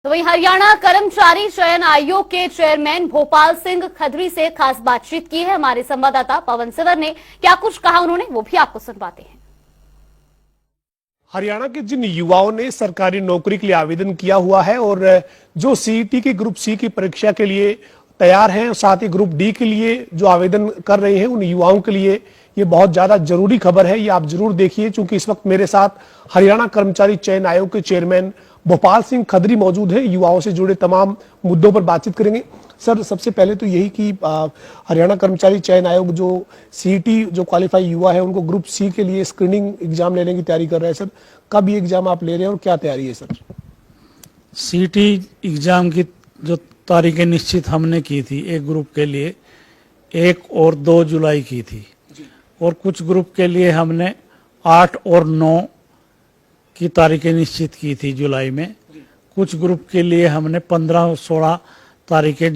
तो वहीं हरियाणा कर्मचारी चयन आयोग के चेयरमैन भोपाल सिंह खदरी से खास बातचीत की है हमारे संवाददाता पवन सिवर ने। क्या कुछ कहा उन्होंने, वो भी आपको सुनवाते हैं। हरियाणा के जिन युवाओं ने सरकारी नौकरी के लिए आवेदन किया हुआ है और जो सीईटी की ग्रुप सी की परीक्षा के लिए तैयार हैं, साथ ही ग्रुप डी के लिए जो आवेदन कर रहे हैं, उन युवाओं के लिए ये बहुत ज्यादा जरूरी खबर है। ये आप जरूर देखिए, क्योंकि इस वक्त मेरे साथ हरियाणा कर्मचारी चयन आयोग के चेयरमैन भोपाल सिंह खदरी मौजूद हैं। युवाओं से जुड़े तमाम मुद्दों पर बातचीत करेंगे। सर, सबसे पहले तो यही कि हरियाणा कर्मचारी चयन आयोग जो सीईटी जो क्वालिफाई युवा है, उनको ग्रुप सी के लिए स्क्रीनिंग एग्जाम लेने की तैयारी कर रहे हैं। सर, कब ये एग्जाम आप ले रहे हैं और क्या तैयारी है? सर, सीईटी एग्जाम की जो तारीखें निश्चित हमने की थी, एक ग्रुप के लिए 1 और 2 जुलाई की थी, और कुछ ग्रुप के लिए हमने 8 और 9 की तारीखें निश्चित की थी जुलाई में। कुछ ग्रुप के लिए हमने 15 और 16 तारीखें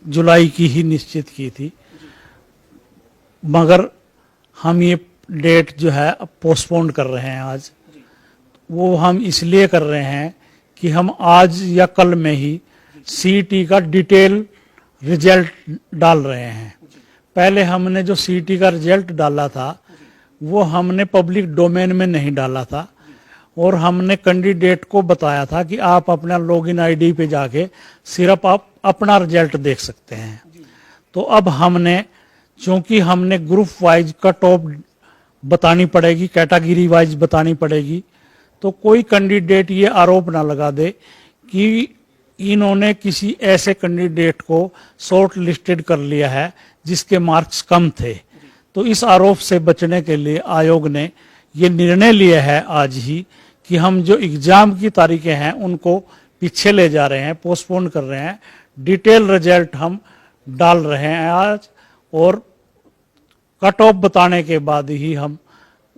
जुलाई की ही निश्चित की थी, मगर हम ये डेट जो है अब पोस्टपोन कर रहे हैं। आज वो हम इसलिए कर रहे हैं कि हम आज या कल में ही सीईटी का डिटेल रिजल्ट डाल रहे हैं। पहले हमने जो सीईटी का रिजल्ट डाला था वो हमने पब्लिक डोमेन में नहीं डाला था, और हमने कैंडिडेट को बताया था कि आप अपना लॉगिन आईडी पे जाके सिर्फ आप अपना रिजल्ट देख सकते हैं। तो अब हमने, चूंकि हमने ग्रुप वाइज कट ऑफ बतानी पड़ेगी, कैटेगरी वाइज बतानी पड़ेगी, तो कोई कैंडिडेट ये आरोप ना लगा दे कि इन्होंने किसी ऐसे कैंडिडेट को शॉर्ट लिस्टेड कर लिया है जिसके मार्क्स कम थे। तो इस आरोप से बचने के लिए आयोग ने ये निर्णय लिया है आज ही कि हम जो एग्जाम की तारीखें हैं उनको पीछे ले जा रहे हैं, पोस्टपोन कर रहे हैं। डिटेल रिजल्ट हम डाल रहे हैं आज, और कट ऑफ बताने के बाद ही हम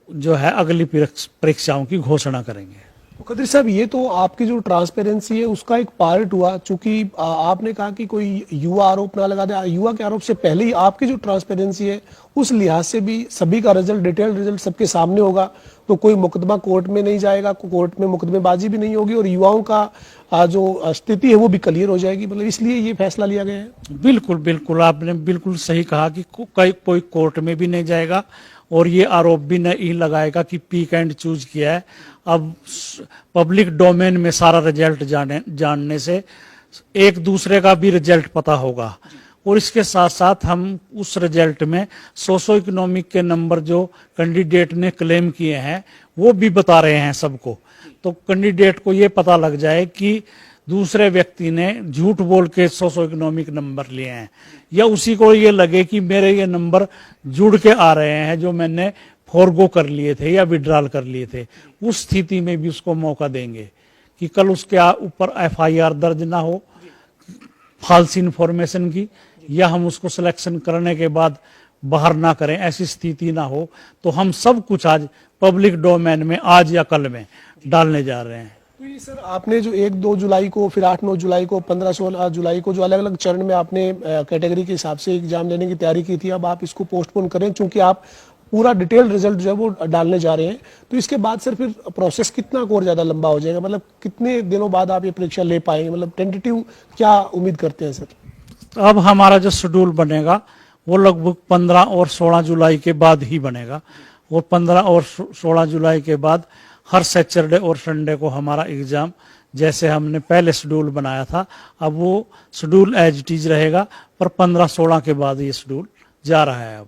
जो है अगली परीक्षाओं की घोषणा करेंगे। खदरी साहब, ये तो आपकी जो ट्रांसपेरेंसी है उसका एक पार्ट हुआ, चूंकि आपने कहा कि कोई युवा आरोप ना लगा दे। युवा के आरोप से पहले ही आपकी जो ट्रांसपेरेंसी है उस लिहाज से भी सभी का रिजल्ट, डिटेल रिजल्ट सबके सामने होगा, तो कोई मुकदमा कोर्ट में नहीं जाएगा, कोर्ट में मुकदमेबाजी भी नहीं होगी, और युवाओं का जो स्थिति है वो भी क्लियर हो जाएगी। मतलब इसलिए ये फैसला लिया गया है। बिल्कुल बिल्कुल, आपने बिल्कुल सही कहा कि कोई कोर्ट में भी नहीं जाएगा, और ये आरोप भी नहीं लगाएगा कि पिक एंड चूज किया है। अब पब्लिक डोमेन में सारा रिजल्ट जानने से एक दूसरे का भी रिजल्ट पता होगा, और इसके साथ साथ हम उस रिजल्ट में सोशो इकोनॉमिक के नंबर जो कैंडिडेट ने क्लेम किए हैं वो भी बता रहे हैं सबको। तो कैंडिडेट को ये पता लग जाए कि दूसरे व्यक्ति ने झूठ बोल के सोशो इकोनॉमिक नंबर लिए हैं, या उसी को ये लगे कि मेरे ये नंबर जुड़ के आ रहे हैं जो मैंने फॉरगो कर लिए थे या विड्रॉल कर लिए थे। उस स्थिति में भी उसको मौका देंगे कि कल उसके ऊपर एफआईआर दर्ज ना हो फाल्स इन्फॉर्मेशन की, या हम उसको सिलेक्शन करने के बाद बाहर ना करें, ऐसी स्थिति ना हो। तो हम सब कुछ आज पब्लिक डोमेन में आज या कल में डालने जा रहे हैं। तो ये सर, आपने जो 1-2 जुलाई को, फिर 8-9 जुलाई को, 15-16 जुलाई को जो अलग अलग चरण में आपने कैटेगरी के हिसाब से एग्जाम लेने की तैयारी की थी, अब आप इसको पोस्टपोन करें चूंकि आप पूरा डिटेल रिजल्ट जो है वो डालने जा रहे हैं। तो इसके बाद सर फिर प्रोसेस कितना और ज्यादा लंबा हो जाएगा? मतलब कितने दिनों बाद आप ये परीक्षा ले पाएंगे? मतलब टेंटेटिव क्या उम्मीद करते हैं सर? अब हमारा जो शेड्यूल बनेगा वो लगभग 15 और 16 जुलाई के बाद ही बनेगा, और 15 और 16 जुलाई के बाद हर सैटरडे और संडे को हमारा एग्जाम, जैसे हमने पहले शेड्यूल बनाया था, अब वो शेड्यूल एज इट इज रहेगा, पर 15-16 के बाद ये शेड्यूल जा रहा है। अब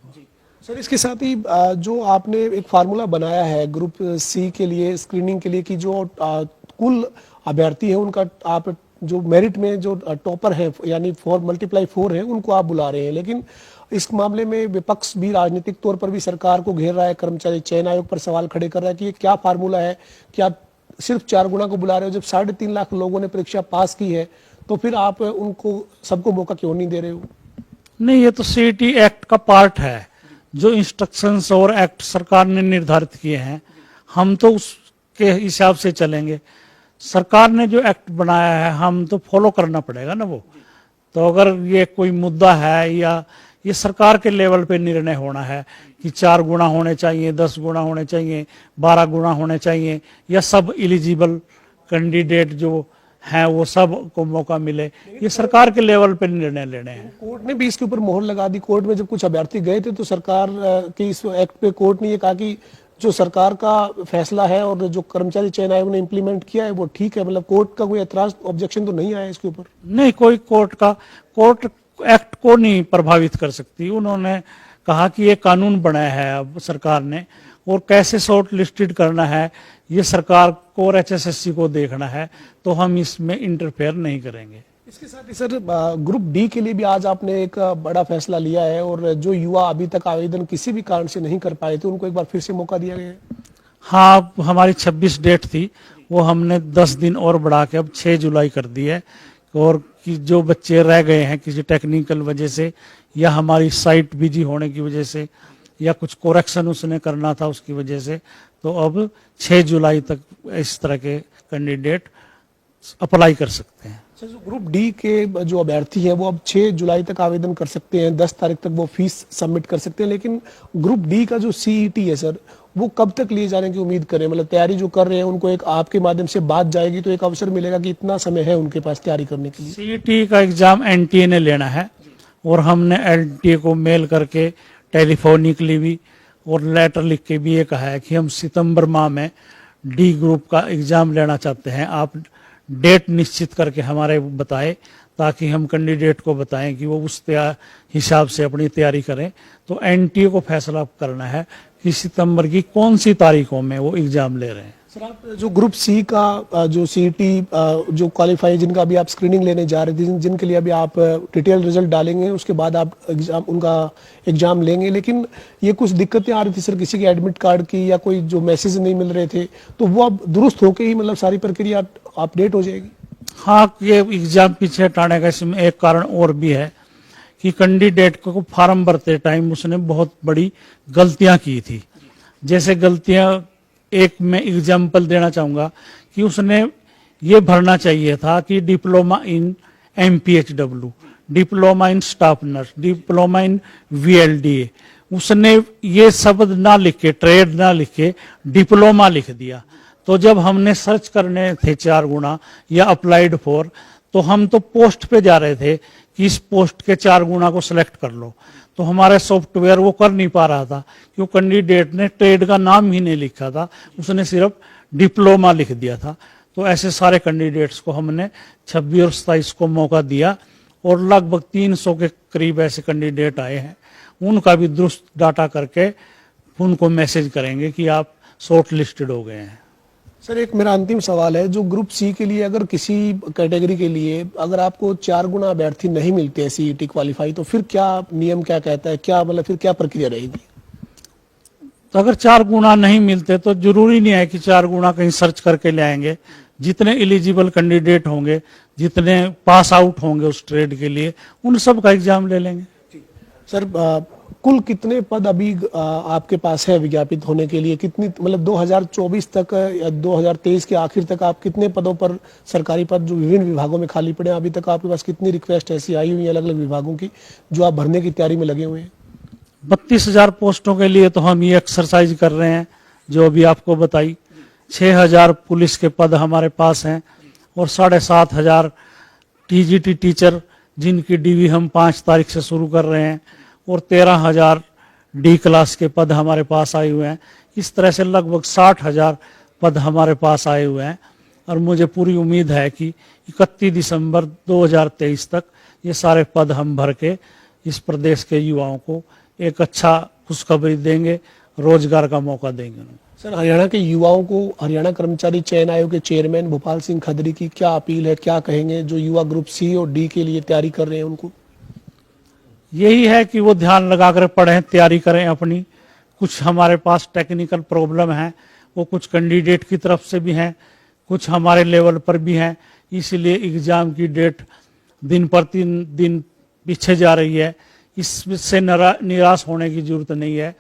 सर, इसके साथ ही जो आपने एक फार्मूला बनाया है ग्रुप सी के लिए स्क्रीनिंग के लिए, कि जो कुल अभ्यर्थी है उनका आप जो मेरिट में जो टॉपर है यानी 4x4 है उनको आप बुला रहे हैं, लेकिन इस मामले में विपक्ष भी राजनीतिक तौर पर भी सरकार को घेर रहा है, कर्मचारी चयन आयोग पर सवाल खड़े कर रहा है कि ये क्या फार्मूला है कि आप सिर्फ 4 गुना को बुला रहे हो, जब 3.5 लाख लोगों ने परीक्षा पास की है, तो फिर आप उनको सबको मौका क्यों नहीं दे रहे हो? नहीं, ये तो सीईटी एक्ट का पार्ट है, जो इंस्ट्रक्शंस और एक्ट सरकार ने निर्धारित किए हैं, हम तो उसके हिसाब से चलेंगे। सरकार ने जो एक्ट बनाया है हम तो फॉलो करना पड़ेगा ना वो। तो अगर ये कोई मुद्दा है, या ये सरकार के लेवल पे निर्णय होना है कि 4 गुना होने चाहिए, 10 गुना होने चाहिए, 12 गुना होने चाहिए, या सब एलिजिबल कैंडिडेट जो हैं वो सब को मौका मिले, ये सरकार के लेवल पे निर्णय लेने हैं। कोर्ट ने भी इसके ऊपर मोहर लगा दी। कोर्ट में जब कुछ अभ्यर्थी गए थे तो सरकार के इस एक्ट पे कोर्ट ने ये कहा कि जो सरकार का फैसला है और जो कर्मचारी चयन आयोग ने इम्प्लीमेंट किया है वो ठीक है। मतलब कोर्ट का कोई एतराज ऑब्जेक्शन तो नहीं आया इसके ऊपर? नहीं, कोई कोर्ट एक्ट को नहीं प्रभावित कर सकती। उन्होंने कहा कि ये कानून बनाया है अब सरकार ने, और कैसे शॉर्ट लिस्टेड करना है ये सरकार को और HSSC को देखना है, तो हम इसमें इंटरफेयर नहीं करेंगे। इसके साथ ही सर ग्रुप डी के लिए भी आज आपने एक बड़ा फैसला लिया है, और जो युवा अभी तक आवेदन किसी भी कारण से नहीं कर पाए थे उनको एक बार फिर से मौका दिया गया है। हाँ, हमारी 26 डेट थी, वो हमने 10 दिन और बढ़ा के अब 6 जुलाई कर दी है। और कि जो बच्चे रह गए हैं किसी टेक्निकल वजह से या हमारी साइट बिजी होने की वजह से या कुछ कोरेक्शन उसने करना था उसकी वजह से, तो अब 6 जुलाई तक इस तरह के कैंडिडेट अप्लाई कर सकते हैं। सर, जो ग्रुप डी के जो अभ्यर्थी हैं वो अब 6 जुलाई तक आवेदन कर सकते हैं, 10 तारीख तक वो फीस सबमिट कर सकते हैं, लेकिन ग्रुप डी का जो CET है सर, वो कब तक लिए जाने की उम्मीद करें? मतलब तैयारी जो कर रहे हैं उनको एक आपके माध्यम से बात जाएगी तो एक अवसर मिलेगा कि इतना समय है उनके पास तैयारी करने के लिए। CET का एग्जाम NTA ने लेना है, और हमने NTA को मेल करके टेलीफोनिकली भी और लेटर लिख के भी ये कहा है कि हम सितंबर माह में डी ग्रुप का एग्जाम लेना चाहते हैं। आप डेट निश्चित करके हमारे बताएं ताकि हम कैंडिडेट को बताएं कि वो उस हिसाब से अपनी तैयारी करें। तो NTA को फैसला करना है कि सितंबर की कौन सी तारीखों में वो एग्जाम ले रहे हैं। सर, आप जो ग्रुप सी का जो CET जो क्वालिफाई जिनका अभी आप स्क्रीनिंग लेने जा रहे थे, जिनके लिए अभी आप डिटेल रिजल्ट डालेंगे, उसके बाद आप उनका एग्जाम लेंगे, लेकिन ये कुछ दिक्कतें आ रही थी सर, किसी के एडमिट कार्ड की या कोई जो मैसेज नहीं मिल रहे थे, तो वो अब दुरुस्त होके ही मतलब सारी प्रक्रिया अपडेट हो जाएगी? हाँ, ये एग्जाम पीछे हटाने का इसमें एक कारण और भी है कि कैंडिडेट को फॉर्म भरते टाइम उसने बहुत बड़ी गलतियां की थी। जैसे गलतियां, एक मैं एग्जाम्पल देना चाहूंगा कि उसने ये भरना चाहिए था कि diploma in MPHW, diploma in staff nurse, diploma in VLDA, उसने ये शब्द ना लिख के, ट्रेड ना लिख के डिप्लोमा लिख दिया। तो जब हमने सर्च करने थे 4 गुना या अप्लाइड फॉर, तो हम तो पोस्ट पे जा रहे थे कि इस पोस्ट के 4 गुना को सिलेक्ट कर लो, तो हमारे सॉफ्टवेयर वो कर नहीं पा रहा था क्योंकि कैंडिडेट ने ट्रेड का नाम ही नहीं लिखा था, उसने सिर्फ डिप्लोमा लिख दिया था। तो ऐसे सारे कैंडिडेट्स को हमने 26 और 27 को मौका दिया, और लगभग 300 के करीब ऐसे कैंडिडेट आए हैं। उनका भी दुरुस्त डाटा करके उनको मैसेज करेंगे कि आप शॉर्ट लिस्टेड हो गए हैं। सर, एक मेरा अंतिम सवाल है, जो ग्रुप सी के लिए अगर किसी कैटेगरी के लिए अगर आपको 4 गुना अभ्यर्थी नहीं मिलते हैं CET क्वालिफाई, तो फिर क्या नियम क्या कहता है, क्या मतलब फिर क्या प्रक्रिया रहेगी? तो अगर 4 गुना नहीं मिलते तो जरूरी नहीं है कि 4 गुना कहीं सर्च करके ले आएंगे। जितने एलिजिबल कैंडिडेट होंगे, जितने पास आउट होंगे उस ट्रेड के लिए, उन सब का एग्जाम ले लेंगे। सर, कुल कितने पद अभी आपके पास है विज्ञापित होने के लिए? कितनी मतलब 2024 तक या 2023 के आखिर तक आप कितने पदों पर सरकारी पद जो विभिन्न विभागों में खाली पड़े हैं, अभी तक आपके पास कितनी रिक्वेस्ट ऐसी आई हुई है अलग अलग विभागों की जो आप भरने की तैयारी में लगे हुए हैं? 32,000 पोस्टों के लिए तो हम ये एक्सरसाइज कर रहे हैं जो अभी आपको बताई। 6,000 पुलिस के पद हमारे पास हैं, और 7,500 TGT टीचर जिनकी DV हम 5 तारीख से शुरू कर रहे हैं, और 13,000 D क्लास के पद हमारे पास आए हुए हैं। इस तरह से लगभग 60,000 पद हमारे पास आए हुए हैं, और मुझे पूरी उम्मीद है कि 31 दिसंबर 2023 तक ये सारे पद हम भर के इस प्रदेश के युवाओं को एक अच्छा खुशखबरी देंगे, रोजगार का मौका देंगे। सर, हरियाणा के युवाओं को हरियाणा कर्मचारी चयन आयोग के चेयरमैन भोपाल सिंह खदरी की क्या अपील है, क्या कहेंगे जो युवा ग्रुप C और D के लिए तैयारी कर रहे हैं उनको? यही है कि वो ध्यान लगाकर पढ़ें, तैयारी करें अपनी। कुछ हमारे पास टेक्निकल प्रॉब्लम है, वो कुछ कैंडिडेट की तरफ से भी हैं, कुछ हमारे लेवल पर भी हैं, इसलिए एग्जाम की डेट दिन पर दिन पीछे जा रही है। इससे निराश होने की जरूरत नहीं है।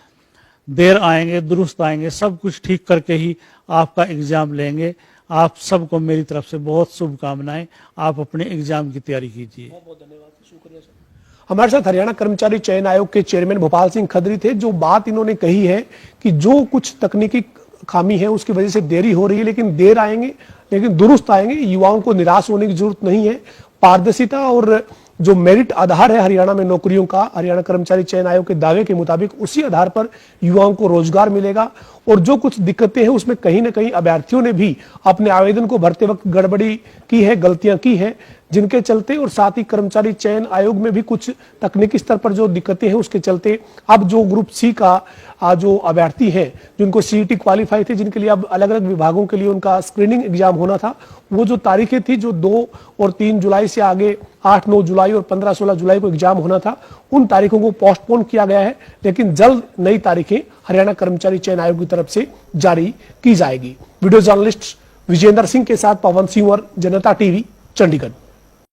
देर आएंगे, दुरुस्त आएंगे, सब कुछ ठीक करके ही आपका एग्जाम लेंगे। आप सबको मेरी तरफ से बहुत शुभकामनाएं। आप अपने एग्जाम की तैयारी कीजिए। बहुत बहुत धन्यवाद, शुक्रिया सर। हमारे साथ हरियाणा कर्मचारी चयन आयोग के चेयरमैन भोपाल सिंह खदरी थे। जो बात इन्होंने कही है कि जो कुछ तकनीकी खामी है, उसकी वजह से देरी हो रही है, लेकिन देर आएंगे लेकिन दुरुस्त आएंगे। युवाओं को निराश होने की जरूरत नहीं है। पारदर्शिता और जो मेरिट आधार है हरियाणा में नौकरियों का, हरियाणा कर्मचारी चयन आयोग के दावे के मुताबिक उसी आधार पर युवाओं को रोजगार मिलेगा। और जो कुछ दिक्कतें हैं उसमें कहीं ना कहीं अभ्यर्थियों ने भी अपने आवेदन को भरते वक्त गड़बड़ी की है, गलतियां की हैं, जिनके चलते और साथ ही कर्मचारी चयन आयोग में भी कुछ तकनीकी स्तर पर जो दिक्कतें हैं उसके चलते अब जो ग्रुप सी का जो अभ्यर्थी हैं जिनको सीईटी क्वालिफाई थे, जिनके लिए अब अलग अलग विभागों के लिए उनका स्क्रीनिंग एग्जाम होना था, वो जो तारीखें थी जो 2 और 3 जुलाई से आगे 8, 9 जुलाई और 15, 16 जुलाई को एग्जाम होना था, उन तारीखों को पोस्टपोन किया गया है। लेकिन जल्द नई तारीखें हरियाणा कर्मचारी चयन आयोग की तरफ से जारी की जाएगी। वीडियो जर्नलिस्ट विजेंद्र सिंह के साथ पवन सिंह और जनता टीवी, चंडीगढ़।